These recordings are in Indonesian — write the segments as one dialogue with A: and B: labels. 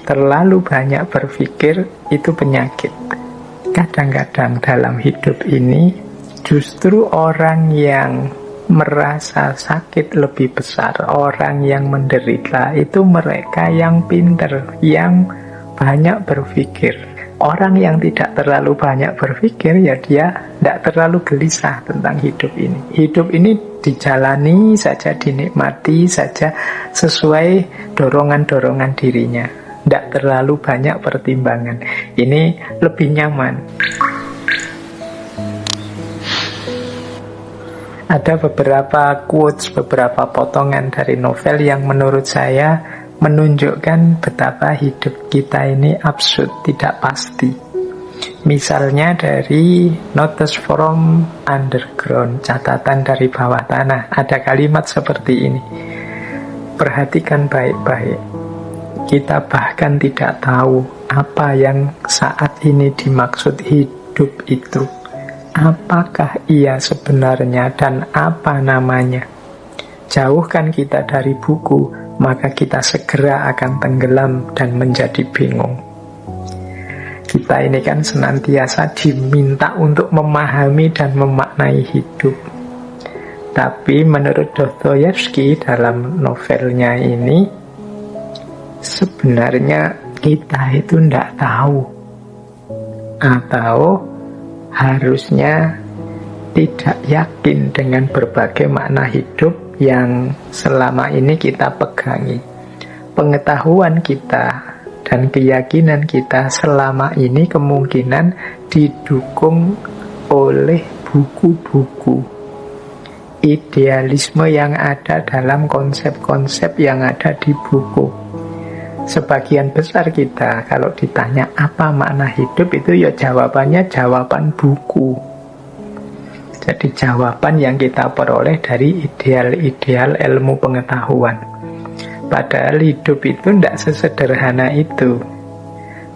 A: Terlalu banyak berpikir itu penyakit. Kadang-kadang dalam hidup ini justru orang yang merasa sakit lebih besar, orang yang menderita itu mereka yang pinter, yang banyak berpikir. Orang yang tidak terlalu banyak berpikir, ya dia tidak terlalu gelisah tentang hidup ini. Hidup ini dijalani saja, dinikmati saja sesuai dorongan-dorongan dirinya. Tidak terlalu banyak pertimbangan. Ini lebih nyaman. Ada beberapa quotes, beberapa potongan dari novel yang menurut saya menunjukkan betapa hidup kita ini absurd, tidak pasti. Misalnya dari Notes from Underground, catatan dari bawah tanah, ada kalimat seperti ini. Perhatikan baik-baik. Kita bahkan tidak tahu apa yang saat ini dimaksud hidup itu. Apakah ia sebenarnya dan apa namanya? Jauhkan kita dari buku, maka kita segera akan tenggelam dan menjadi bingung. Kita ini kan senantiasa diminta untuk memahami dan memaknai hidup. Tapi menurut Dostoyevsky dalam novelnya ini, sebenarnya kita itu tidak tahu. Atau harusnya tidak yakin dengan berbagai makna hidup yang selama ini kita pegangi. Pengetahuan kita dan keyakinan kita selama ini kemungkinan didukung oleh buku-buku. Idealisme yang ada dalam konsep-konsep yang ada di buku. Sebagian besar kita kalau ditanya apa makna hidup itu ya jawabannya jawaban buku. Jadi jawaban yang kita peroleh dari ideal-ideal ilmu pengetahuan. Padahal hidup itu tidak sesederhana itu.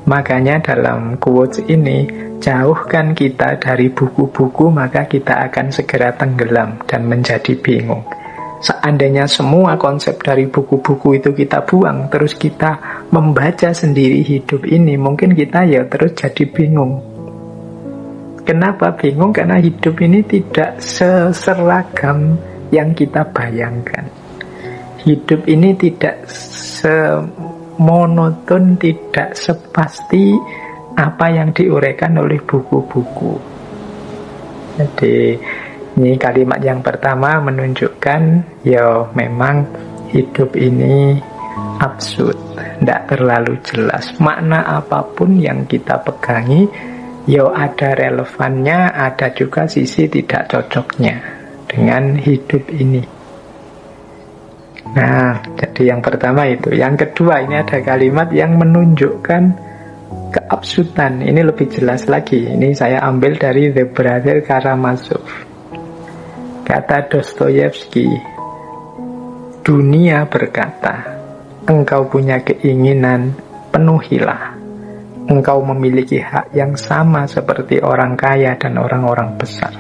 A: Makanya dalam quotes ini, jauhkan kita dari buku-buku maka kita akan segera tenggelam dan menjadi bingung. Seandainya semua konsep dari buku-buku itu kita buang, terus kita membaca sendiri hidup ini, mungkin kita ya terus jadi bingung. Kenapa bingung? Karena hidup ini tidak seseragam yang kita bayangkan. Hidup ini tidak semonoton, tidak sepasti apa yang diuraikan oleh buku-buku. Jadi ini kalimat yang pertama menunjukkan ya memang hidup ini absurd, tidak terlalu jelas. Makna apapun yang kita pegangi, ya ada relevannya, ada juga sisi tidak cocoknya dengan hidup ini. Nah, jadi yang pertama itu. Yang kedua, ini ada kalimat yang menunjukkan keabsurdan. Ini lebih jelas lagi. Ini saya ambil dari The Brother Karamazov. Kata Dostoyevsky, dunia berkata, engkau punya keinginan, penuhilah. Engkau memiliki hak yang sama seperti orang kaya dan orang-orang besar.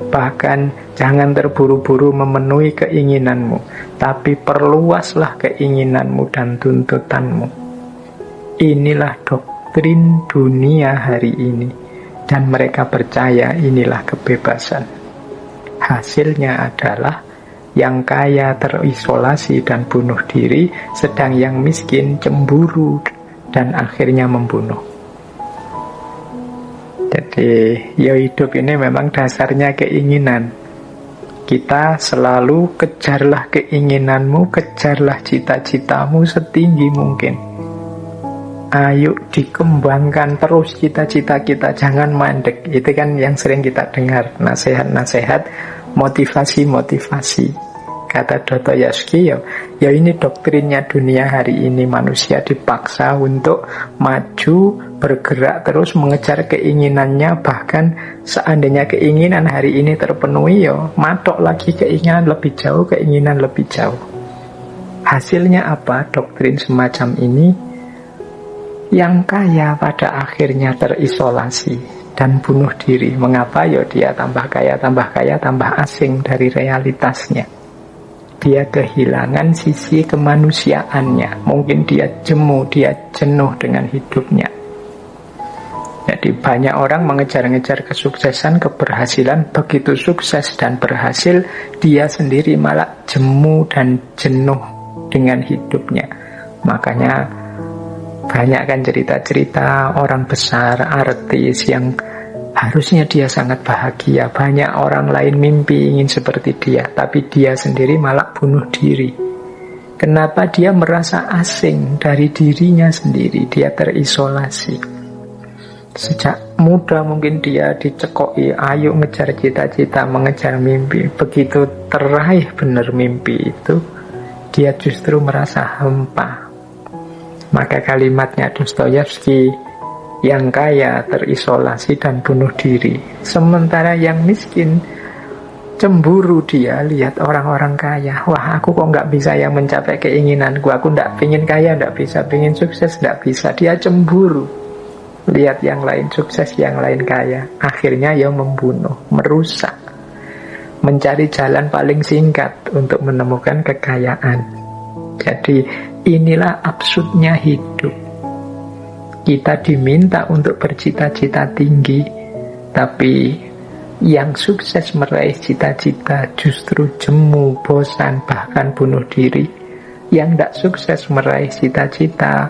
A: Bahkan jangan terburu-buru memenuhi keinginanmu, tapi perluaslah keinginanmu dan tuntutanmu. Inilah doktrin dunia hari ini, dan mereka percaya inilah kebebasan. Hasilnya adalah yang kaya terisolasi dan bunuh diri, sedang yang miskin cemburu dan akhirnya membunuh. Jadi ya hidup ini memang dasarnya keinginan. Kita selalu kejarlah keinginanmu, kejarlah cita-citamu setinggi mungkin. Ayo dikembangkan terus cita-cita kita, jangan mandek. Itu kan yang sering kita dengar, nasihat-nasihat, motivasi-motivasi. Kata Dostoyevsky, ya ini doktrinnya dunia hari ini. Manusia dipaksa untuk maju, bergerak terus mengejar keinginannya. Bahkan seandainya keinginan hari ini terpenuhi, ya matok lagi keinginan lebih jauh, keinginan lebih jauh. Hasilnya apa? Doktrin semacam ini, yang kaya pada akhirnya terisolasi dan bunuh diri. Mengapa? Ya dia tambah kaya, tambah asing dari realitasnya. dia kehilangan sisi kemanusiaannya. Mungkin dia jemu, dia jenuh dengan hidupnya. Jadi banyak orang mengejar-ngejar kesuksesan, keberhasilan. Begitu sukses dan berhasil, dia sendiri malah jemu dan jenuh dengan hidupnya. Makanya banyak kan cerita-cerita orang besar, artis yang harusnya dia sangat bahagia. Banyak orang lain mimpi ingin seperti dia, tapi dia sendiri malah bunuh diri. Kenapa? Dia merasa asing dari dirinya sendiri. Dia terisolasi. Sejak muda mungkin dia dicekoki, ayo ngejar cita-cita, mengejar mimpi. Begitu teraih benar mimpi itu, dia justru merasa hampa. Maka kalimatnya Dostoyevsky, yang kaya terisolasi dan bunuh diri, sementara yang miskin cemburu. Dia lihat orang-orang kaya, wah aku kok nggak bisa yang mencapai keinginanku, aku nggak pengen kaya, nggak bisa, pengen sukses nggak bisa. Dia cemburu lihat yang lain sukses, yang lain kaya. Akhirnya ya membunuh, merusak, mencari jalan paling singkat untuk menemukan kekayaan. Jadi inilah absurdnya hidup. Kita diminta untuk bercita-cita tinggi, tapi yang sukses meraih cita-cita justru jemu, bosan, bahkan bunuh diri. Yang tidak sukses meraih cita-cita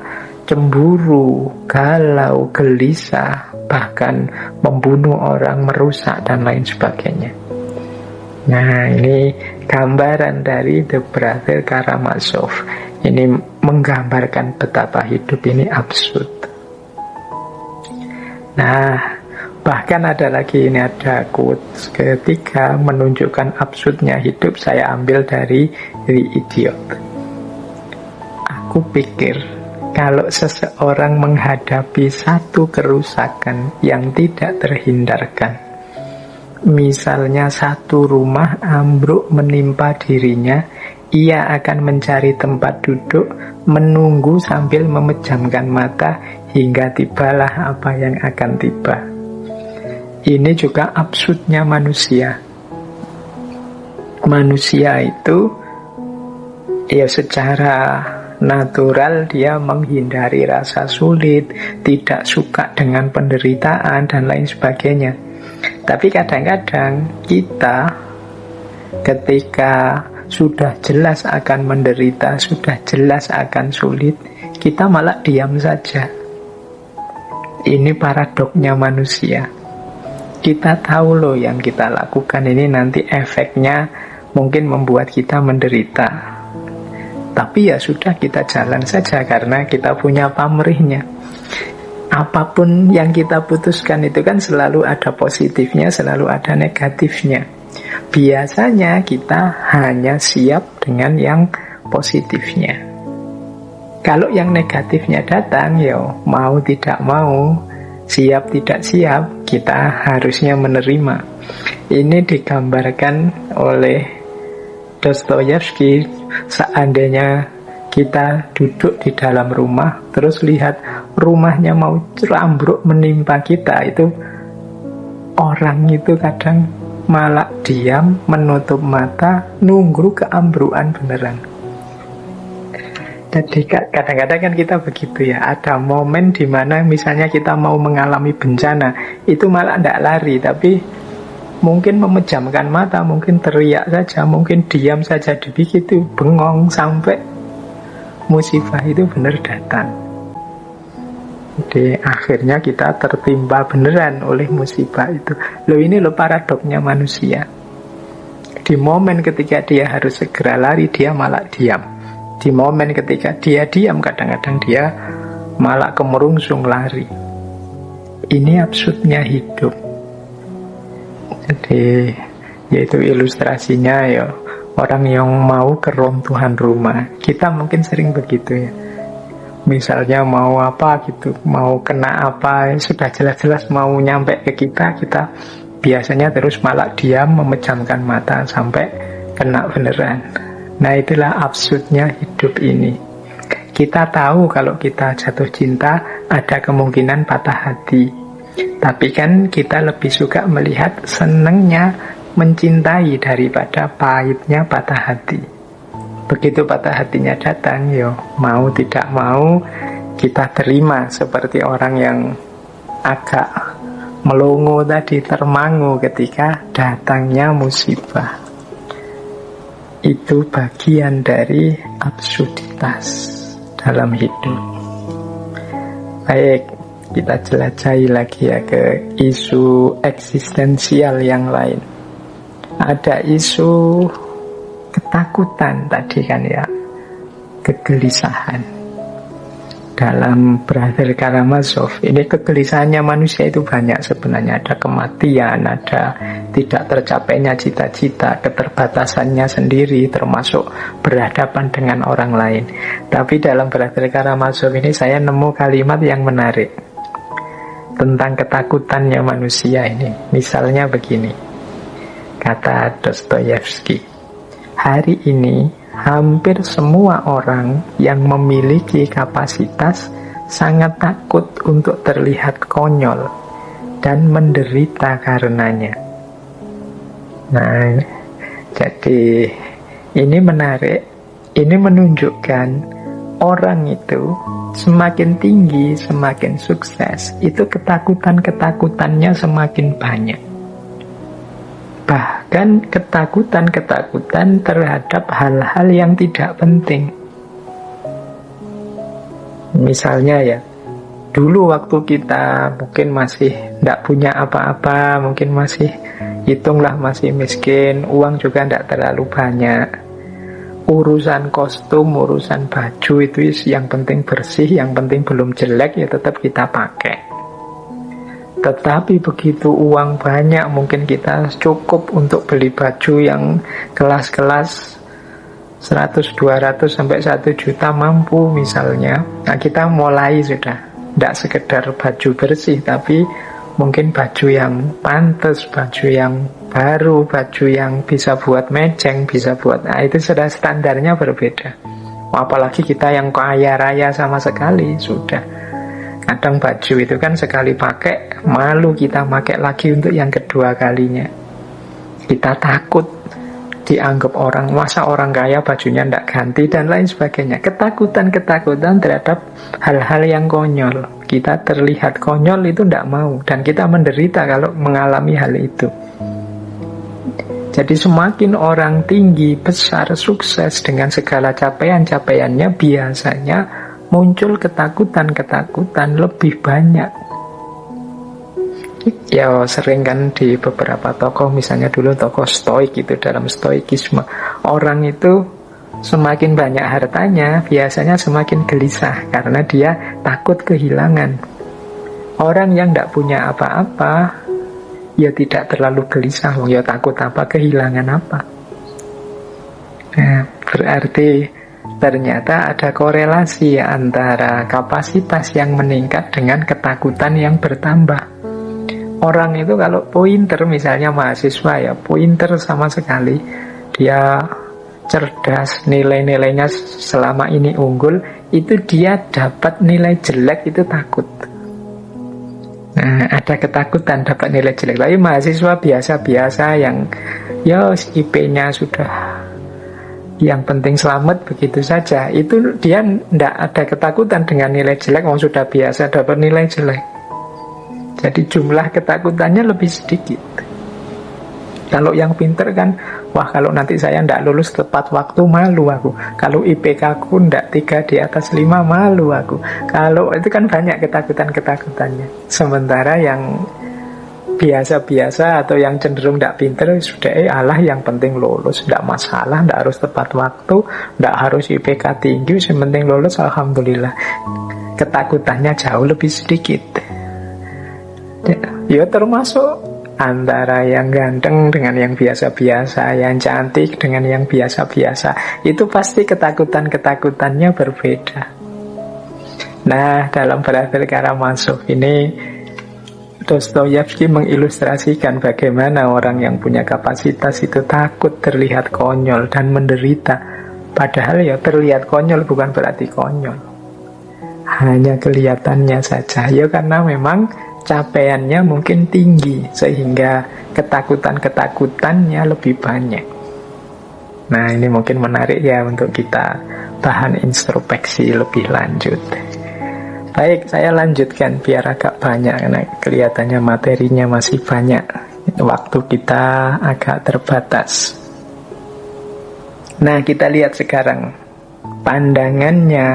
A: cemburu, galau, gelisah, bahkan membunuh orang, merusak, dan lain sebagainya. Nah, ini gambaran dari The Brother Karamazov. Ini menggambarkan betapa hidup ini absurd. Nah, bahkan ada lagi, ini ada quotes ketiga menunjukkan absurdnya hidup. Saya ambil dari The Idiot. Aku pikir kalau seseorang menghadapi satu kerusakan yang tidak terhindarkan, misalnya satu rumah ambruk menimpa dirinya, ia akan mencari tempat duduk, menunggu sambil memejamkan mata hingga tibalah apa yang akan tiba. Ini juga absurdnya manusia. Manusia itu ya secara natural dia menghindari rasa sulit, tidak suka dengan penderitaan dan lain sebagainya. Tapi kadang-kadang kita ketika sudah jelas akan menderita, sudah jelas akan sulit, kita malah diam saja. Ini paradoknya manusia. Kita tahu loh yang kita lakukan ini nanti efeknya mungkin membuat kita menderita, tapi ya sudah, kita jalan saja karena kita punya pamrihnya. Apapun yang kita putuskan itu kan selalu ada positifnya, selalu ada negatifnya. Biasanya kita hanya siap dengan yang positifnya. Kalau yang negatifnya datang, ya mau tidak mau, siap tidak siap, kita harusnya menerima. Ini digambarkan oleh Dostoyevsky. Seandainya kita duduk di dalam rumah, terus lihat rumahnya mau ambruk menimpa kita, itu orang itu kadang malah diam, menutup mata, nunggu keambruan beneran. Jadi kadang-kadang kan kita begitu ya, ada momen dimana misalnya kita mau mengalami bencana, itu malah tidak lari, tapi mungkin memejamkan mata, mungkin teriak saja, mungkin diam saja, begitu bengong sampai musibah itu benar datang. Jadi akhirnya kita tertimpa beneran oleh musibah itu. Loh, ini loh paradoknya manusia. Di momen ketika dia harus segera lari, dia malah diam. Di momen ketika dia diam, kadang-kadang dia malah kemerungsung lari. Ini absurdnya hidup. Jadi yaitu ilustrasinya ya, orang yang mau keruntuhan rumah. Kita mungkin sering begitu ya. Misalnya mau apa gitu, mau kena apa, sudah jelas-jelas mau nyampe ke kita biasanya terus malah diam, memejamkan mata sampai kena beneran. Nah, itulah absurdnya hidup ini. Kita tahu kalau kita jatuh cinta ada kemungkinan patah hati. Tapi kan kita lebih suka melihat senengnya mencintai daripada pahitnya patah hati. Begitu patah hatinya datang, yo mau tidak mau kita terima seperti orang yang agak melongo tadi, termangu ketika datangnya musibah. Itu bagian dari absurditas dalam hidup. Baik, kita jelajahi lagi ya ke isu eksistensial yang lain. Ada isu ketakutan tadi kan ya, kegelisahan. Dalam Brother Karamazov, ini kegelisahannya manusia itu banyak sebenarnya. Ada kematian, ada tidak tercapainya cita-cita, keterbatasannya sendiri, termasuk berhadapan dengan orang lain. Tapi dalam Brother Karamazov ini saya nemu kalimat yang menarik tentang ketakutannya manusia ini. Misalnya begini, kata Dostoyevsky, hari ini hampir semua orang yang memiliki kapasitas sangat takut untuk terlihat konyol dan menderita karenanya. Nah, jadi ini menarik. Ini menunjukkan orang itu semakin tinggi, semakin sukses, itu ketakutan-ketakutannya semakin banyak. Bahkan ketakutan-ketakutan terhadap hal-hal yang tidak penting. Misalnya ya, dulu waktu kita mungkin masih tidak punya apa-apa, mungkin masih, hitunglah masih miskin, uang juga tidak terlalu banyak. Urusan kostum, urusan baju itu yang penting bersih, yang penting belum jelek ya tetap kita pakai. Tetapi begitu uang banyak, mungkin kita cukup untuk beli baju yang kelas-kelas 100, 200 sampai 1 juta mampu misalnya. Nah kita mulai sudah, tidak sekedar baju bersih, tapi mungkin baju yang pantas, baju yang baru, baju yang bisa buat mejeng, bisa buat, nah itu sudah standarnya berbeda. Apalagi kita yang kaya raya sama sekali, sudah. Kadang baju itu kan sekali pakai, malu kita pakai lagi untuk yang kedua kalinya. Kita takut dianggap orang, masa orang kaya bajunya tidak ganti dan lain sebagainya. Ketakutan-ketakutan terhadap hal-hal yang konyol. Kita terlihat konyol itu tidak mau, dan kita menderita kalau mengalami hal itu. Jadi semakin orang tinggi, besar, sukses dengan segala capaian-capaiannya, biasanya muncul ketakutan-ketakutan lebih banyak. Ya sering kan di beberapa tokoh, misalnya dulu tokoh stoik itu, dalam stoikisme, orang itu semakin banyak hartanya biasanya semakin gelisah karena dia takut kehilangan. Orang yang tidak punya apa-apa ya tidak terlalu gelisah, ya takut apa, kehilangan apa. Nah, berarti ternyata ada korelasi antara kapasitas yang meningkat dengan ketakutan yang bertambah. Orang itu kalau pointer, misalnya mahasiswa ya, pointer sama sekali, dia cerdas, nilai-nilainya selama ini unggul, itu dia dapat nilai jelek itu takut. Nah, ada ketakutan dapat nilai jelek. Tapi mahasiswa biasa-biasa yang ya IP-nya sudah yang penting selamat begitu saja, itu dia tidak ada ketakutan dengan nilai jelek, orang sudah biasa dapat nilai jelek. Jadi jumlah ketakutannya lebih sedikit. Kalau yang pinter kan, wah kalau nanti saya tidak lulus tepat waktu, malu aku. Kalau IPK aku tidak 3 di atas 5, malu aku. Kalau itu kan banyak ketakutan-ketakutannya. Sementara yang biasa-biasa atau yang cenderung tidak pinter, sudah alah yang penting lulus, tidak masalah, tidak harus tepat waktu, tidak harus IPK tinggi, yang penting lulus, alhamdulillah. Ketakutannya jauh lebih sedikit. Ya termasuk antara yang ganteng dengan yang biasa-biasa, yang cantik dengan yang biasa-biasa, itu pasti ketakutan-ketakutannya berbeda. Nah, dalam Brother Karamazov ini Dostoyevsky mengilustrasikan bagaimana orang yang punya kapasitas itu takut terlihat konyol dan menderita. Padahal ya terlihat konyol bukan berarti konyol, hanya kelihatannya saja. Ya karena memang capaiannya mungkin tinggi sehingga ketakutan-ketakutannya lebih banyak. Nah, ini mungkin menarik ya untuk kita bahan introspeksi lebih lanjut. Baik, saya lanjutkan biar agak banyak karena kelihatannya materinya masih banyak. Waktu kita agak terbatas. Nah, kita lihat sekarang pandangannya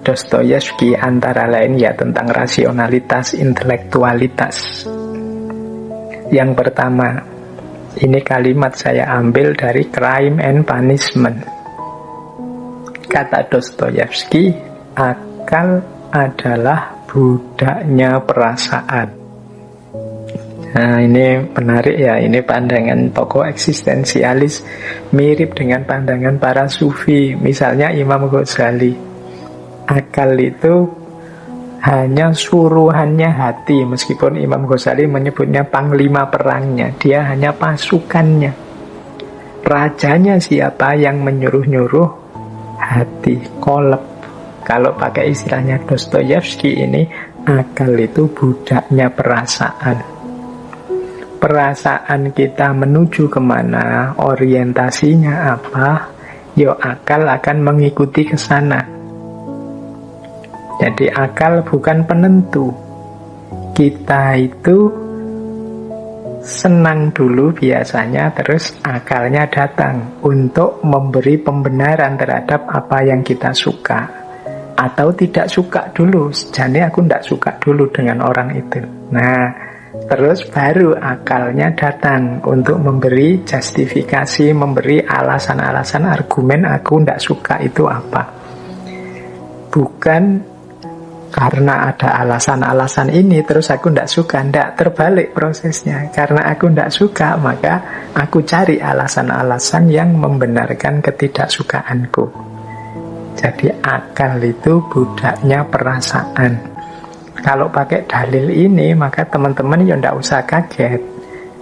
A: Dostoyevsky antara lain ya tentang rasionalitas, intelektualitas. Yang pertama, ini kalimat saya ambil dari Crime and Punishment. Kata Dostoyevsky, akal adalah budaknya perasaan. Nah, ini menarik ya, ini pandangan tokoh eksistensialis mirip dengan pandangan para sufi. Misalnya Imam Ghazali, akal itu hanya suruhannya hati, meskipun Imam Ghazali menyebutnya panglima perangnya, dia hanya pasukannya. Rajanya siapa yang menyuruh-nyuruh? Hati, kolab. Kalau pakai istilahnya Dostoyevsky ini, akal itu budaknya perasaan. Perasaan kita menuju kemana, orientasinya apa, yo akal akan mengikuti ke sana. Jadi akal bukan penentu. Kita itu senang dulu biasanya, terus akalnya datang untuk memberi pembenaran terhadap apa yang kita suka. Atau tidak suka dulu, jadi aku tidak suka dulu dengan orang itu. Nah, terus baru akalnya datang untuk memberi justifikasi, memberi alasan-alasan, argumen aku tidak suka itu apa. Bukan karena ada alasan-alasan ini terus aku tidak suka, tidak, terbalik prosesnya. Karena aku tidak suka, maka aku cari alasan-alasan yang membenarkan ketidaksukaanku. Jadi akal itu budaknya perasaan. Kalau pakai dalil ini, maka teman-teman ya tidak usah kaget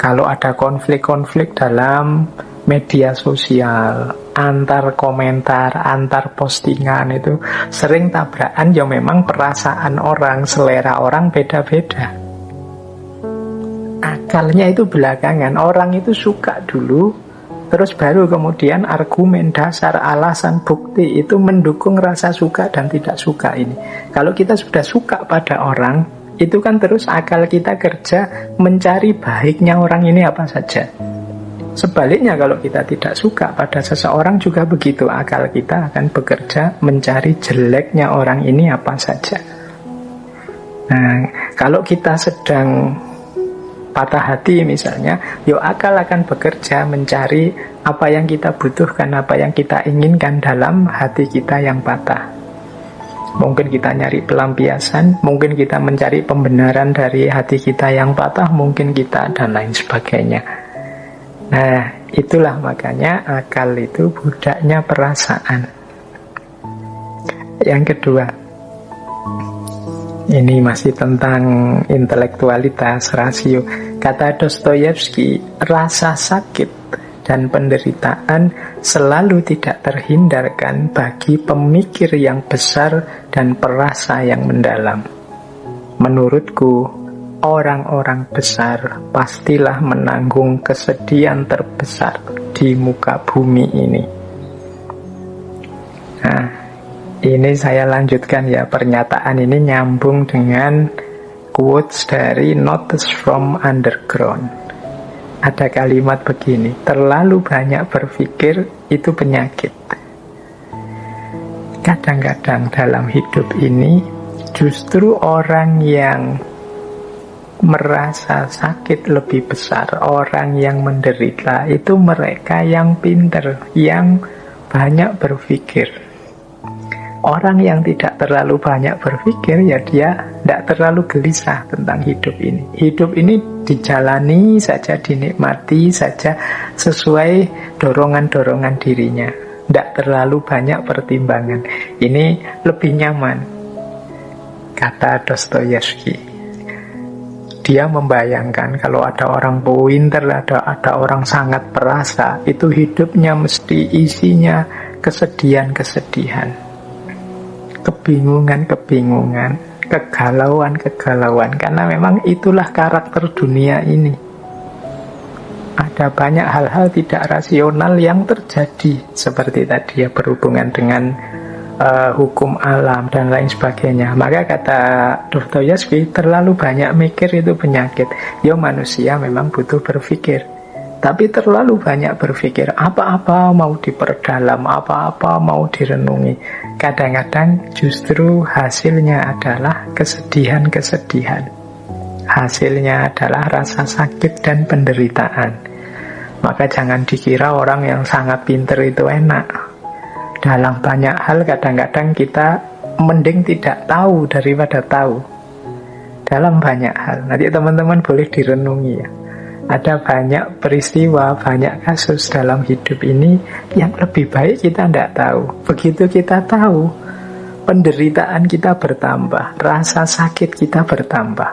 A: kalau ada konflik-konflik dalam media sosial, antar komentar, antar postingan, itu sering tabrakan. Ya memang perasaan orang, selera orang beda-beda. Akalnya itu belakangan. Orang itu suka dulu, terus baru kemudian argumen, dasar, alasan, bukti itu mendukung rasa suka dan tidak suka ini. Kalau kita sudah suka pada orang, itu kan terus akal kita kerja mencari baiknya orang ini apa saja. Sebaliknya kalau kita tidak suka pada seseorang juga begitu, akal kita akan bekerja mencari jeleknya orang ini apa saja. Nah, kalau kita sedang patah hati misalnya, yo akal akan bekerja mencari apa yang kita butuhkan, apa yang kita inginkan dalam hati kita yang patah. Mungkin kita nyari pelampiasan, mungkin kita mencari pembenaran dari hati kita yang patah, mungkin kita dan lain sebagainya. Nah, itulah makanya akal itu budaknya perasaan. Yang kedua, ini masih tentang intelektualitas, rasio. Kata Dostoyevsky, rasa sakit dan penderitaan selalu tidak terhindarkan bagi pemikir yang besar dan perasa yang mendalam. Menurutku, orang-orang besar pastilah menanggung kesedihan terbesar di muka bumi ini. Nah, ini saya lanjutkan ya, pernyataan ini nyambung dengan quotes dari Notes from Underground. Ada kalimat begini, terlalu banyak berpikir itu penyakit. Kadang-kadang dalam hidup ini justru orang yang merasa sakit lebih besar, orang yang menderita itu mereka yang pinter, yang banyak berpikir. Orang yang tidak terlalu banyak berpikir, ya dia tidak terlalu gelisah tentang hidup ini. Hidup ini dijalani saja, dinikmati saja sesuai dorongan-dorongan dirinya. Tidak terlalu banyak pertimbangan. Ini lebih nyaman, kata Dostoyevsky. Dia membayangkan kalau ada orang pinter, ada orang sangat perasa, itu hidupnya mesti isinya kesedihan-kesedihan, kebingungan-kebingungan, kegalauan-kegalauan, karena memang itulah karakter dunia ini. Ada banyak hal-hal tidak rasional yang terjadi, seperti tadi ya, berhubungan dengan hukum alam dan lain sebagainya. Maka kata Dostoyevsky, terlalu banyak mikir itu penyakit. Ya, manusia memang butuh berpikir, tapi terlalu banyak berpikir, apa-apa mau diperdalam, apa-apa mau direnungi. Kadang-kadang justru hasilnya adalah kesedihan-kesedihan. Hasilnya adalah rasa sakit dan penderitaan. Maka jangan dikira orang yang sangat pintar itu enak. Dalam banyak hal kadang-kadang kita mending tidak tahu daripada tahu. Dalam banyak hal. Nanti teman-teman boleh direnungi ya. Ada banyak peristiwa, banyak kasus dalam hidup ini yang lebih baik kita tidak tahu. Begitu kita tahu, penderitaan kita bertambah, rasa sakit kita bertambah.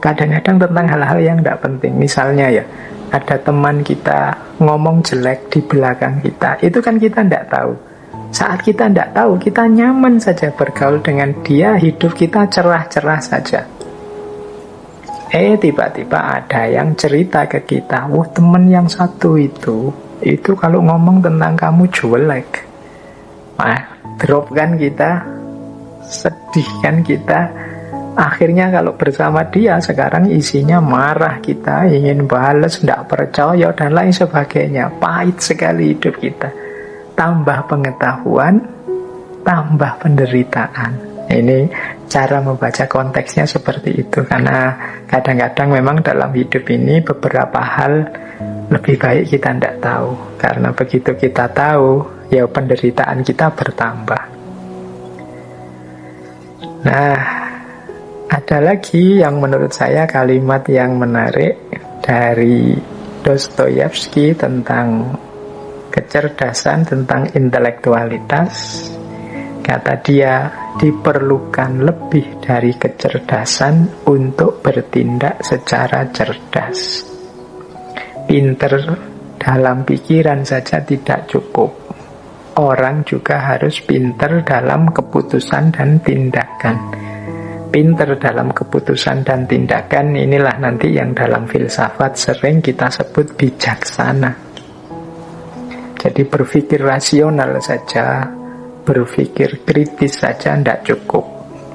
A: Kadang-kadang tentang hal-hal yang tidak penting. Misalnya ya, ada teman kita ngomong jelek di belakang kita, itu kan kita tidak tahu. Saat kita tidak tahu, kita nyaman saja bergaul dengan dia, hidup kita cerah-cerah saja. Tiba-tiba ada yang cerita ke kita, teman yang satu itu kalau ngomong tentang kamu jelek. Drop kan kita, sedih kan kita. Akhirnya kalau bersama dia sekarang isinya marah kita, ingin balas, tidak percaya dan lain sebagainya. Pahit sekali hidup kita. Tambah pengetahuan, tambah penderitaan. Ini cara membaca konteksnya seperti itu. Karena kadang-kadang memang dalam hidup ini beberapa hal lebih baik kita tidak tahu. Karena begitu kita tahu, ya penderitaan kita bertambah. Nah, ada lagi yang menurut saya kalimat yang menarik dari Dostoyevsky tentang kecerdasan, tentang intelektualitas. Kata dia, diperlukan lebih dari kecerdasan untuk bertindak secara cerdas. Pinter dalam pikiran saja tidak cukup. Orang juga harus pinter dalam keputusan dan tindakan. Pinter dalam keputusan dan tindakan inilah nanti yang dalam filsafat sering kita sebut bijaksana. Jadi berpikir rasional saja, berpikir kritis saja tidak cukup.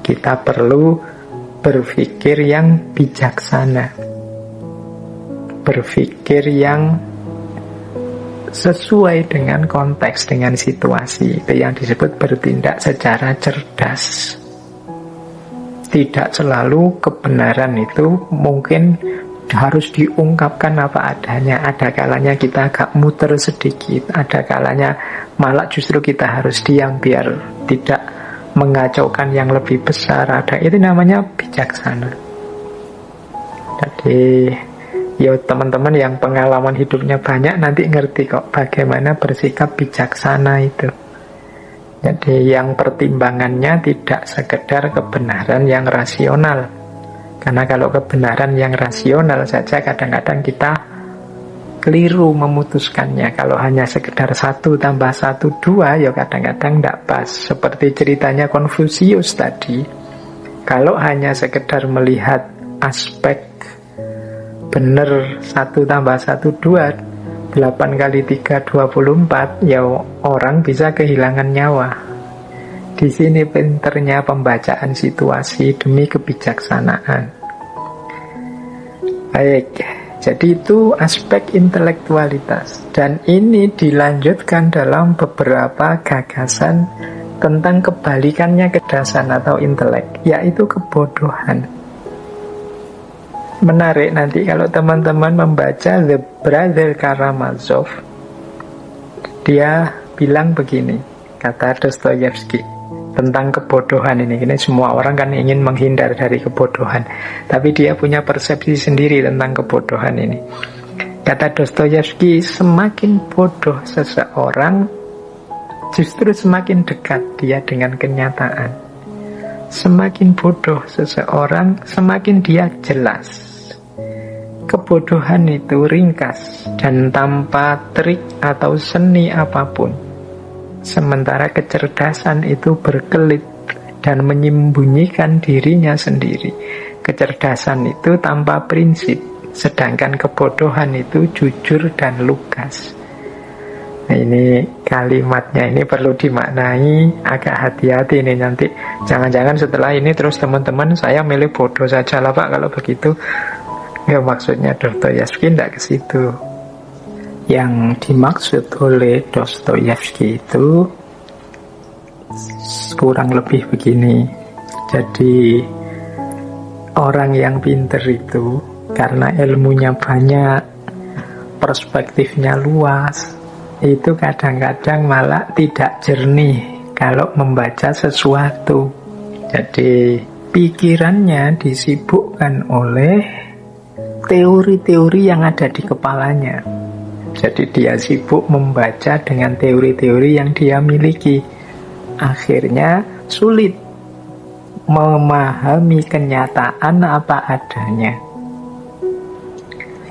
A: Kita perlu berpikir yang bijaksana, berpikir yang sesuai dengan konteks, dengan situasi. Itu yang disebut bertindak secara cerdas. Tidak selalu kebenaran itu mungkin harus diungkapkan apa adanya. Ada kalanya kita agak muter sedikit, ada kalanya malah justru kita harus diam biar tidak mengacaukan yang lebih besar. Itu namanya bijaksana. Jadi ya teman-teman yang pengalaman hidupnya banyak nanti ngerti kok bagaimana bersikap bijaksana itu. Jadi yang pertimbangannya tidak sekedar kebenaran yang rasional. Karena kalau kebenaran yang rasional saja kadang-kadang kita keliru memutuskannya. Kalau hanya sekedar 1 tambah 1 2 ya kadang-kadang tidak pas. Seperti ceritanya Konfusius tadi. Kalau hanya sekedar melihat aspek benar 1 tambah 1 2, 8 kali 3, 24, ya orang bisa kehilangan nyawa. Di sini pinternya pembacaan situasi demi kebijaksanaan. Baik, jadi itu aspek intelektualitas. Dan ini dilanjutkan dalam beberapa gagasan tentang kebalikannya kecerdasan atau intelek, yaitu kebodohan. Menarik nanti kalau teman-teman membaca The Brother Karamazov. Dia bilang begini, kata Dostoyevsky tentang kebodohan ini. Ini semua orang kan ingin menghindar dari kebodohan, tapi dia punya persepsi sendiri tentang kebodohan ini. Kata Dostoyevsky, semakin bodoh seseorang, justru semakin dekat dia dengan kenyataan. Semakin bodoh seseorang, semakin dia jelas. Kebodohan itu ringkas dan tanpa trik atau seni apapun. Sementara kecerdasan itu berkelit dan menyembunyikan dirinya sendiri. Kecerdasan itu tanpa prinsip, Sedangkan kebodohan itu jujur dan lugas. Nah, ini kalimatnya ini perlu dimaknai agak hati-hati nih nanti. Jangan-jangan setelah ini terus teman-teman saya milih bodoh saja lah Pak kalau begitu. Ya maksudnya Dostoyevsky tidak ke situ. Yang dimaksud oleh Dostoyevsky itu kurang lebih begini. Jadi orang yang pinter itu karena ilmunya banyak, perspektifnya luas, itu kadang-kadang malah tidak jernih kalau membaca sesuatu. Jadi pikirannya disibukkan oleh teori-teori yang ada di kepalanya. Jadi dia sibuk membaca dengan teori-teori yang dia miliki. Akhirnya sulit memahami kenyataan apa adanya.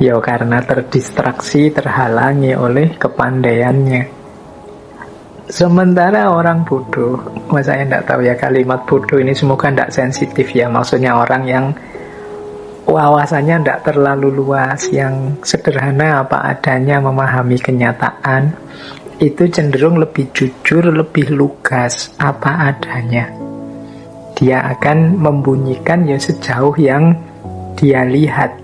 A: Ya karena terdistraksi, terhalangi oleh kepandaiannya. Sementara orang bodoh, saya tidak tahu ya kalimat bodoh ini semoga tidak sensitif ya. Maksudnya orang yang wawasannya tidak terlalu luas, yang sederhana apa adanya memahami kenyataan, itu cenderung lebih jujur, lebih lugas apa adanya. Dia akan membunyikan ya sejauh yang dia lihat,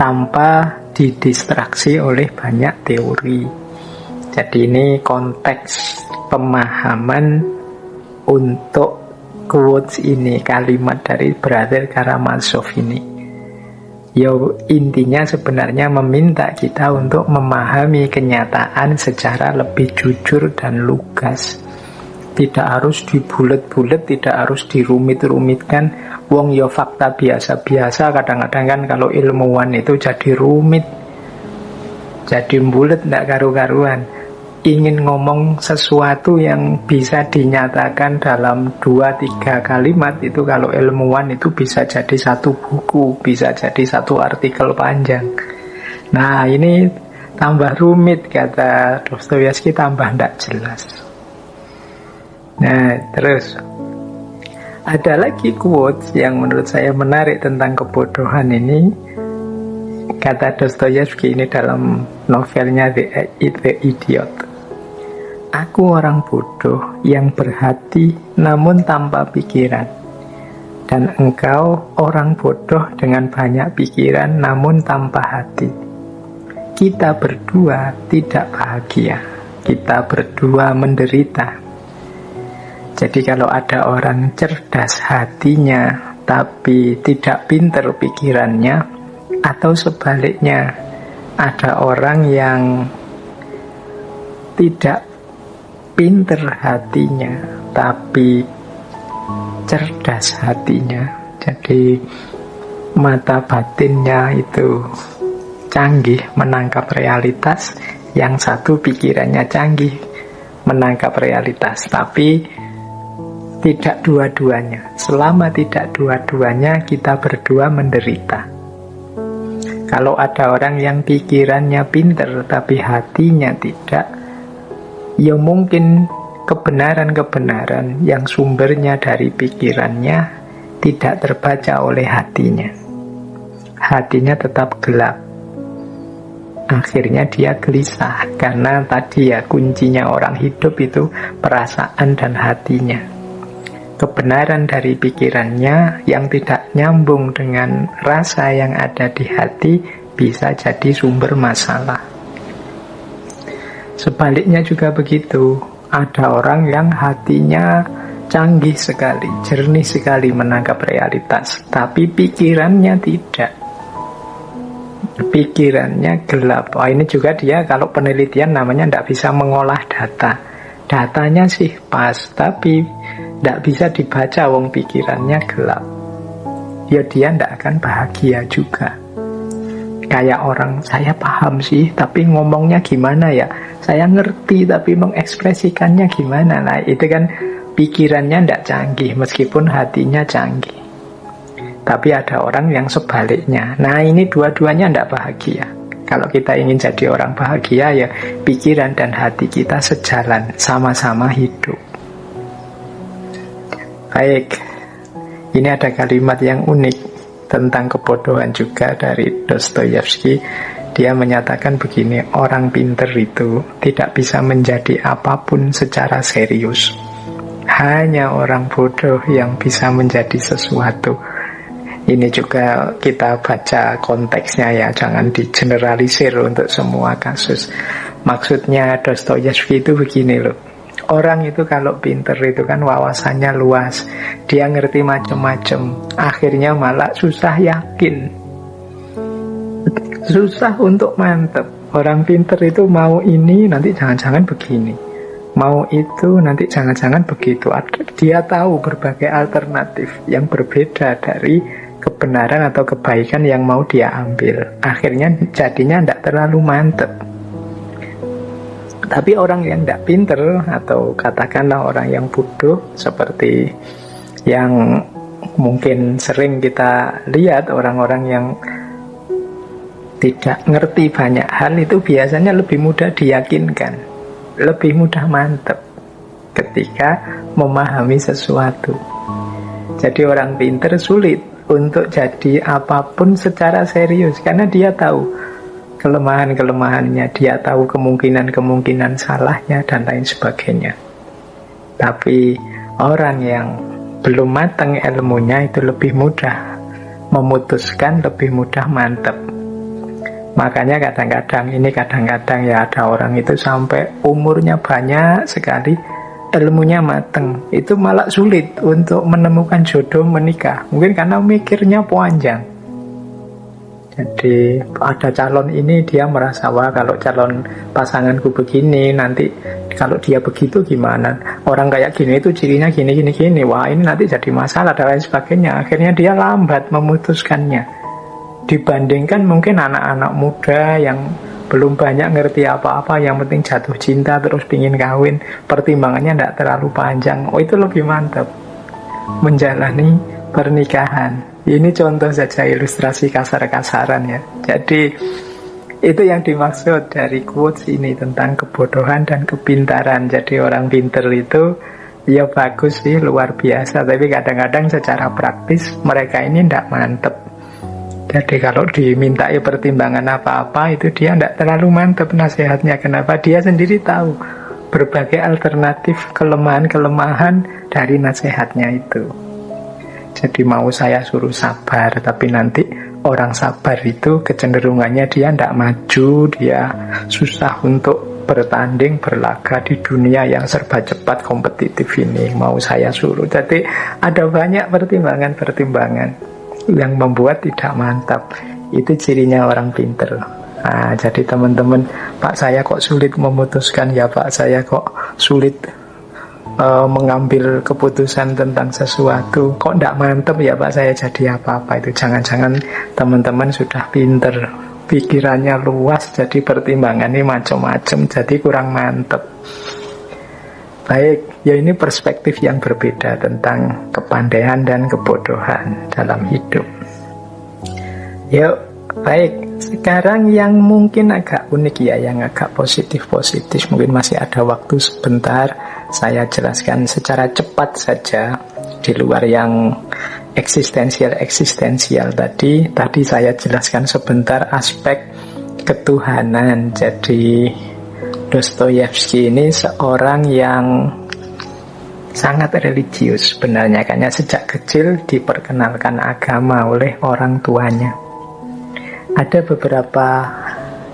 A: tanpa didistraksi oleh banyak teori. Jadi ini konteks pemahaman untuk quotes ini, kalimat dari Brother Karamazov ini. Ya intinya sebenarnya meminta kita untuk memahami kenyataan secara lebih jujur dan lugas. Tidak harus dibulet-bulet, tidak harus dirumit-rumitkan. Wong ya fakta biasa-biasa. Kadang-kadang kan kalau ilmuwan itu jadi rumit, jadi bulet, tidak karu-karuan. Ingin ngomong sesuatu yang bisa dinyatakan dalam 2-3 kalimat, itu kalau ilmuwan itu bisa jadi satu buku, bisa jadi satu artikel panjang. Nah ini tambah rumit, kata Dostoyevsky, tambah tidak jelas. Nah terus ada lagi quotes yang menurut saya menarik tentang kebodohan ini. Kata Dostoyevsky ini dalam novelnya The Idiot. Aku orang bodoh yang berhati namun tanpa pikiran, dan engkau orang bodoh dengan banyak pikiran namun tanpa hati. Kita berdua tidak bahagia, kita berdua menderita. Jadi kalau ada orang cerdas hatinya tapi tidak pinter pikirannya, atau sebaliknya ada orang yang tidak pinter hatinya tapi cerdas hatinya, jadi mata batinnya itu canggih menangkap realitas, yang satu pikirannya canggih menangkap realitas, tapi tidak dua-duanya. Selama tidak dua-duanya, kita berdua menderita. Kalau ada orang yang pikirannya pinter tapi hatinya tidak, ya mungkin kebenaran-kebenaran yang sumbernya dari pikirannya tidak terbaca oleh hatinya. Hatinya tetap gelap. Akhirnya dia gelisah, karena tadi ya kuncinya orang hidup itu perasaan dan hatinya. Kebenaran dari pikirannya yang tidak nyambung dengan rasa yang ada di hati bisa jadi sumber masalah. Sebaliknya juga begitu. Ada orang yang hatinya canggih sekali, jernih sekali menangkap realitas, tapi pikirannya tidak. Pikirannya gelap. Oh, ini juga dia kalau penelitian namanya tidak bisa mengolah data. Datanya sih pas, tapi tidak bisa dibaca, wong pikirannya gelap. Ya dia tidak akan bahagia juga. Kayak orang, saya paham sih, tapi ngomongnya gimana ya? Saya ngerti, tapi mengekspresikannya gimana? Nah itu kan pikirannya tidak canggih, meskipun hatinya canggih. Tapi ada orang yang sebaliknya. Nah ini dua-duanya tidak bahagia. Kalau kita ingin jadi orang bahagia, ya pikiran dan hati kita sejalan, sama-sama hidup. Baik, ini ada kalimat yang unik. tentang kebodohan juga dari Dostoyevsky. Dia menyatakan begini, orang pinter itu tidak bisa menjadi apapun secara serius. Hanya orang bodoh yang bisa menjadi sesuatu. Ini juga kita baca konteksnya ya, jangan digeneralisir untuk semua kasus. Maksudnya Dostoyevsky itu begini loh. Orang itu kalau pinter itu kan wawasannya luas, dia ngerti macam-macam, akhirnya malah susah yakin, susah untuk mantep. Orang pinter itu mau ini nanti jangan-jangan begini, mau itu nanti jangan-jangan begitu. Dia tahu berbagai alternatif yang berbeda dari kebenaran atau kebaikan yang mau dia ambil. Akhirnya jadinya tidak terlalu mantep. Tapi orang yang tidak pinter, atau katakanlah orang yang bodoh, seperti yang mungkin sering kita lihat, orang-orang yang tidak ngerti banyak hal, itu biasanya lebih mudah diyakinkan, lebih mudah mantep ketika memahami sesuatu. Jadi orang pinter sulit untuk jadi apapun secara serius, karena dia tahu kelemahan-kelemahannya, dia tahu kemungkinan-kemungkinan salahnya dan lain sebagainya. Tapi orang yang belum matang ilmunya itu lebih mudah memutuskan, lebih mudah mantep. Makanya kadang-kadang ya ada orang itu sampai umurnya banyak sekali, ilmunya mateng, itu malah sulit untuk menemukan jodoh menikah. Mungkin karena mikirnya panjang. Jadi ada calon ini, dia merasa, wah kalau calon pasanganku begini, nanti kalau dia begitu gimana, orang kayak gini itu cirinya gini, wah ini nanti jadi masalah dan lain sebagainya. Akhirnya dia lambat memutuskannya, dibandingkan mungkin anak-anak muda yang belum banyak ngerti apa-apa, yang penting jatuh cinta terus pingin kawin, pertimbangannya tidak terlalu panjang. Oh, itu lebih mantap menjalani pernikahan. Ini contoh saja, ilustrasi kasar-kasaran ya. Jadi itu yang dimaksud dari quotes ini tentang kebodohan dan kepintaran. Jadi orang pinter itu ya bagus sih, luar biasa, tapi kadang-kadang secara praktis mereka ini tidak mantep. Jadi kalau dimintai pertimbangan apa-apa, itu dia tidak terlalu mantep nasihatnya. Kenapa? Dia sendiri tahu berbagai alternatif kelemahan-kelemahan dari nasihatnya itu. Jadi mau saya suruh sabar, tapi nanti orang sabar itu kecenderungannya dia tidak maju, dia susah untuk bertanding, berlaga di dunia yang serba cepat, kompetitif ini. Mau saya suruh. Jadi ada banyak pertimbangan-pertimbangan yang membuat tidak mantap. Itu cirinya orang pinter. Nah, jadi teman-teman, Pak saya kok sulit memutuskan, ya Pak saya kok sulit mengambil keputusan tentang sesuatu, kok tidak mantep ya Pak saya jadi apa-apa. Itu jangan-jangan teman-teman sudah pinter, pikirannya luas, jadi pertimbangannya macam-macam, jadi kurang mantep. Baik, ya ini perspektif yang berbeda tentang kepandaian dan kebodohan dalam hidup. Yuk, baik, sekarang yang mungkin agak unik ya, yang agak positif-positif, mungkin masih ada waktu sebentar. Saya jelaskan secara cepat saja, di luar yang eksistensial tadi saya jelaskan sebentar aspek ketuhanan. Jadi Dostoyevsky ini seorang yang sangat religius sebenarnya, karena sejak kecil diperkenalkan agama oleh orang tuanya. Ada beberapa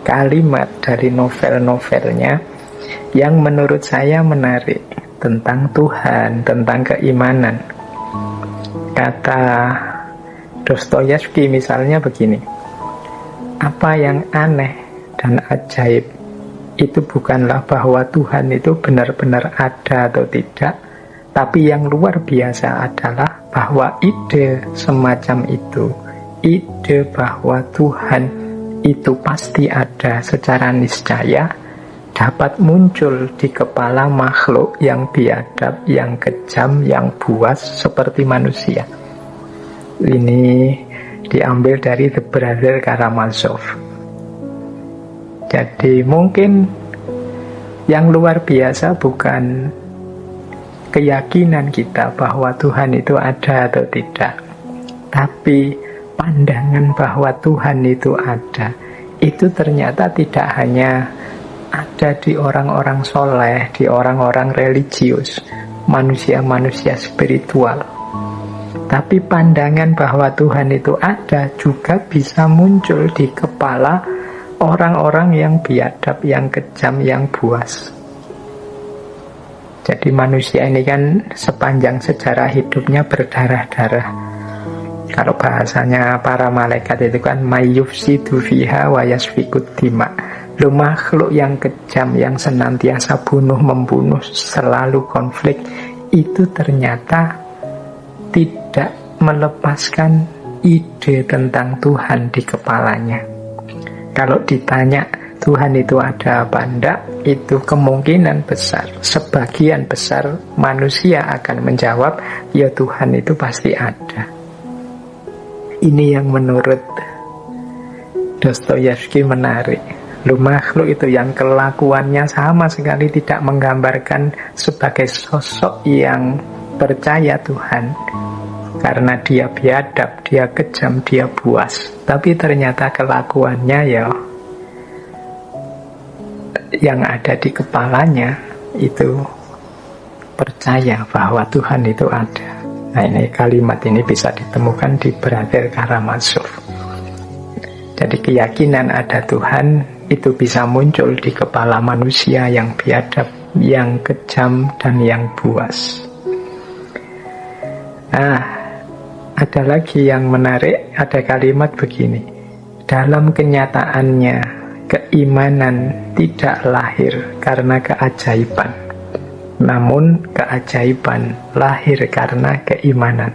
A: kalimat dari novel-novelnya yang menurut saya menarik tentang Tuhan, tentang keimanan. Kata Dostoyevsky misalnya begini, apa yang aneh dan ajaib itu bukanlah bahwa Tuhan itu benar-benar ada atau tidak, tapi yang luar biasa adalah bahwa ide semacam itu, ide bahwa Tuhan itu pasti ada secara niscaya, dapat muncul di kepala makhluk yang biadab, yang kejam, yang buas seperti manusia. Ini diambil dari The Brother Karamazov. Jadi mungkin yang luar biasa bukan keyakinan kita bahwa Tuhan itu ada atau tidak, tapi pandangan bahwa Tuhan itu ada, itu ternyata tidak hanya ada di orang-orang soleh, di orang-orang religius, manusia-manusia spiritual. Tapi pandangan bahwa Tuhan itu ada juga bisa muncul di kepala orang-orang yang biadab, yang kejam, yang buas. Jadi manusia ini kan sepanjang sejarah hidupnya berdarah-darah. Kalau bahasanya para malaikat itu kan mayyufsidu fiha wa yasfikud dima. Lu makhluk yang kejam, yang senantiasa bunuh-membunuh, selalu konflik, itu ternyata tidak melepaskan ide tentang Tuhan di kepalanya. Kalau ditanya Tuhan itu ada apa enggak, itu kemungkinan besar, sebagian besar manusia akan menjawab, ya Tuhan itu pasti ada. Ini yang menurut Dostoyevsky menarik. Lu makhluk itu yang kelakuannya sama sekali tidak menggambarkan sebagai sosok yang percaya Tuhan, karena dia biadab, dia kejam, dia buas. Tapi ternyata kelakuannya ya yang ada di kepalanya itu percaya bahwa Tuhan itu ada. Nah, ini kalimat ini bisa ditemukan di Brother Karamazov. Jadi keyakinan ada Tuhan itu bisa muncul di kepala manusia yang biadab, yang kejam, dan yang buas. Nah, ada lagi yang menarik, ada kalimat begini. Dalam kenyataannya, keimanan tidak lahir karena keajaiban, namun keajaiban lahir karena keimanan.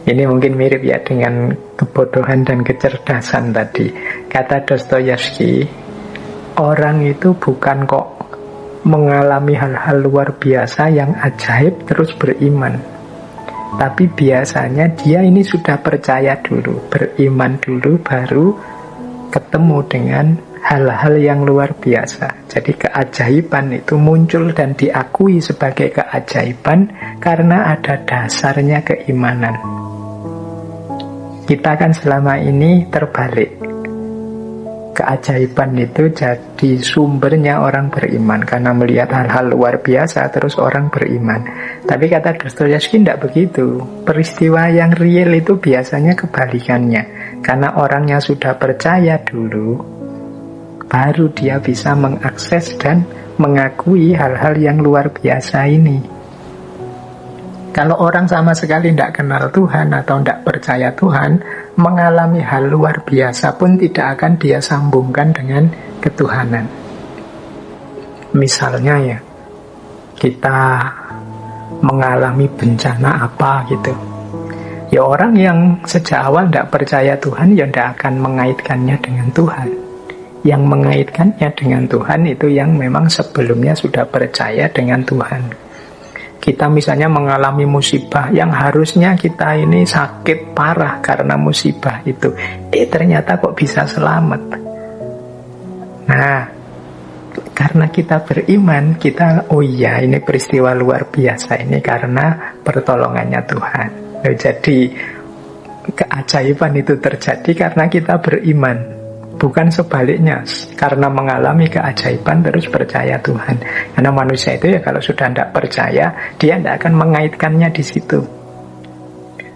A: Ini mungkin mirip ya dengan kebodohan dan kecerdasan tadi. Kata Dostoyevsky, orang itu bukan kok mengalami hal-hal luar biasa yang ajaib terus beriman, tapi biasanya dia ini sudah percaya dulu, beriman dulu, baru ketemu dengan hal-hal yang luar biasa. Jadi keajaiban itu muncul dan diakui sebagai keajaiban karena ada dasarnya keimanan. Kita kan selama ini terbalik. Keajaiban itu jadi sumbernya orang beriman, karena melihat hal-hal luar biasa terus orang beriman. Tapi kata Dostoyevsky tidak begitu. Peristiwa yang real itu biasanya kebalikannya. Karena orangnya sudah percaya dulu, baru dia bisa mengakses dan mengakui hal-hal yang luar biasa ini. Kalau orang sama sekali tidak kenal Tuhan atau tidak percaya Tuhan, mengalami hal luar biasa pun tidak akan dia sambungkan dengan ketuhanan. Misalnya ya, kita mengalami bencana apa gitu. Ya orang yang sejak awal tidak percaya Tuhan, ya tidak akan mengaitkannya dengan Tuhan. Yang mengaitkannya dengan Tuhan itu yang memang sebelumnya sudah percaya dengan Tuhan. Kita misalnya mengalami musibah yang harusnya kita ini sakit parah karena musibah itu, ternyata kok bisa selamat. Nah, karena kita beriman, kita, oh iya ini peristiwa luar biasa ini karena pertolongannya Tuhan. Jadi keajaiban itu terjadi karena kita beriman, bukan sebaliknya, karena mengalami keajaiban terus percaya Tuhan. Karena manusia itu ya kalau sudah tidak percaya, dia tidak akan mengaitkannya di situ.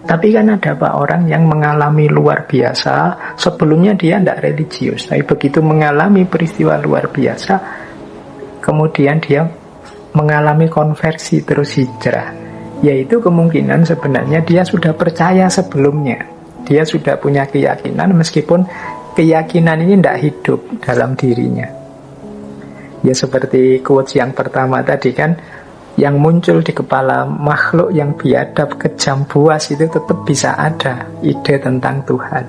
A: Tapi kan ada Pak orang yang mengalami luar biasa, sebelumnya dia tidak religius, tapi begitu mengalami peristiwa luar biasa, kemudian dia mengalami konversi terus hijrah. Yaitu kemungkinan sebenarnya dia sudah percaya sebelumnya. Dia sudah punya keyakinan meskipun keyakinan ini tidak hidup dalam dirinya. Ya seperti quotes yang pertama tadi kan, yang muncul di kepala makhluk yang biadab, kejam, buas itu tetap bisa ada ide tentang Tuhan.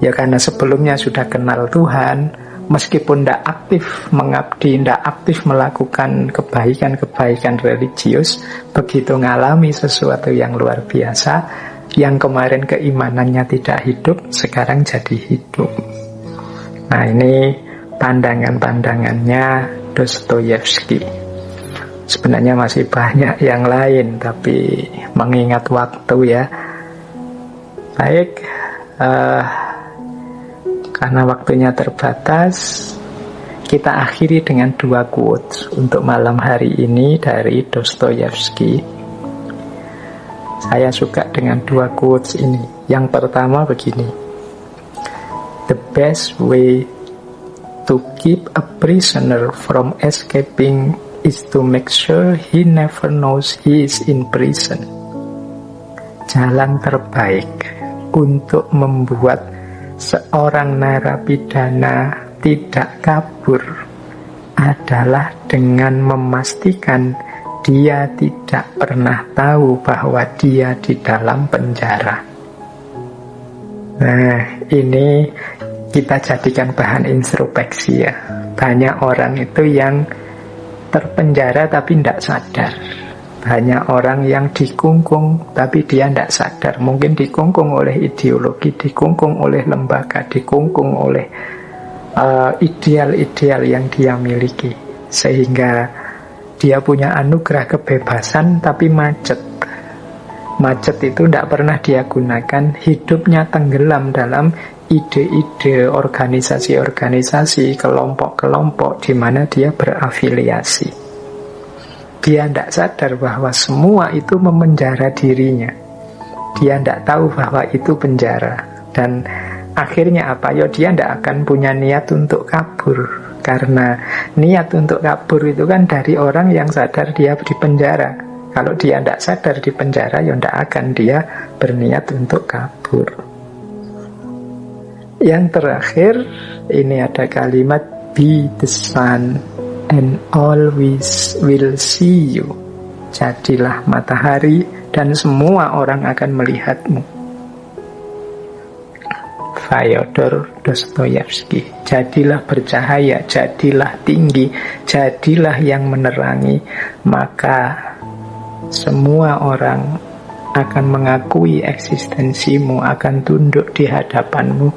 A: Ya karena sebelumnya sudah kenal Tuhan, meskipun tidak aktif mengabdi, tidak aktif melakukan kebaikan-kebaikan religius, begitu mengalami sesuatu yang luar biasa, yang kemarin keimanannya tidak hidup, sekarang jadi hidup. Nah ini pandangan-pandangannya Dostoyevsky. Sebenarnya masih banyak yang lain, tapi mengingat waktu ya, Baik, karena waktunya terbatas, kita akhiri dengan 2 quotes untuk malam hari ini dari Dostoyevsky. Saya suka dengan 2 quotes ini. Yang pertama begini: "The best way to keep a prisoner from escaping is to make sure he never knows he is in prison." Jalan terbaik untuk membuat seorang narapidana tidak kabur adalah dengan memastikan dia tidak pernah tahu bahwa dia di dalam penjara. Nah, ini kita jadikan bahan introspeksi ya. Banyak orang itu yang terpenjara tapi tidak sadar. Banyak orang yang dikungkung tapi dia tidak sadar. Mungkin dikungkung oleh ideologi, dikungkung oleh lembaga, dikungkung oleh ideal-ideal yang dia miliki. Sehingga dia punya anugerah kebebasan tapi macet. Macet itu tidak pernah dia gunakan. Hidupnya tenggelam dalam ide-ide, organisasi-organisasi, kelompok-kelompok di mana dia berafiliasi. Dia tidak sadar bahwa semua itu memenjara dirinya. Dia tidak tahu bahwa itu penjara. Dan akhirnya apa? Ya dia tidak akan punya niat untuk kabur. Karena niat untuk kabur itu kan dari orang yang sadar dia di penjara. Kalau dia tidak sadar di penjara, ya tidak akan dia berniat untuk kabur. Yang terakhir, ini ada kalimat, "Be the sun and always will see you." Jadilah matahari dan semua orang akan melihatmu. Fyodor Dostoyevsky. Jadilah bercahaya, jadilah tinggi, jadilah yang menerangi, maka semua orang akan mengakui eksistensimu, akan tunduk di hadapanmu,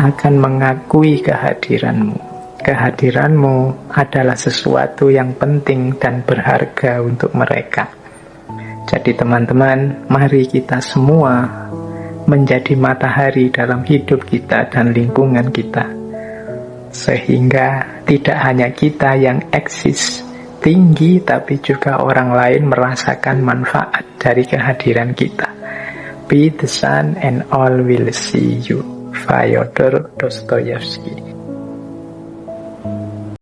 A: akan mengakui kehadiranmu. Kehadiranmu adalah sesuatu yang penting dan berharga untuk mereka. Jadi teman-teman, mari kita semua menjadi matahari dalam hidup kita dan lingkungan kita, sehingga tidak hanya kita yang eksis tinggi, tapi juga orang lain merasakan manfaat dari kehadiran kita. Be the sun and all will see you. Fyodor Dostoyevsky.